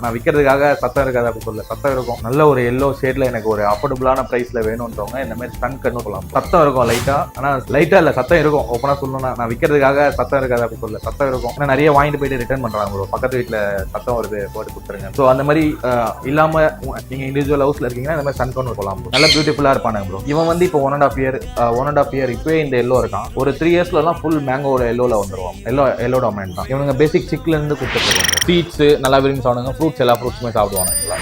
நான் விற்கிறதுக்காக சத்தம் இருக்காது அப்படி சொல்ல, சத்தம் இருக்கும். நல்ல ஒரு எல்லோ ஷேட்ல எனக்கு ஒரு அஃபோர்டபுளான பிரைஸ்ல வேணும்ன்றவங்க இந்த மாதிரி சன் கன்னு சொல்லலாம். சத்தம் இருக்கும் லைட்டா, ஆனா லைட்டா இல்ல சத்தம் இருக்கும். ஓப்பனா சொல்லணும்னா நான் விற்கிறதுக்காக சத்தம் இருக்காது அப்படி சொல்ல, சத்தம் இருக்கும். ஆனா நிறைய வாங்கிட்டு போயிட்டு ரிட்டர்ன் பண்றாங்க ப்ரோ. பக்கத்து வீட்டுல சத்தம் வருது போட்டு கொடுத்துருங்க. ஸோ அந்த மாதிரி இல்லாம நீங்க இண்டிவிஜுவல் ஹவுஸ்ல இருக்கீங்கன்னா இந்த மாதிரி சன் கன்னு சொல்லலாம் ப்ரோ. நல்ல பியூட்டிஃபுல்லா இருப்பானுங்க ப்ரோ. இவன் வந்து இப்போ 1.5 இயர் இப்பவே இந்த எல்லோ இருக்கான். ஒரு 3 இயர்ஸ்லாம் ஃபுல் மேங்கோட எல்லோல வந்துருவான். எல்லோ டாமினன்ட் தான். இவனுங்க பேசிக் சிக்ல இருந்து கொடுத்துருக்காங்க. சீட்ஸ் நல்லா விரும்பி சாப்பிடுங்க. ஃப்ரூட்ஸ் எல்லா ஃப்ரூட்ஸுமே சாப்பிடுவானுங்களா.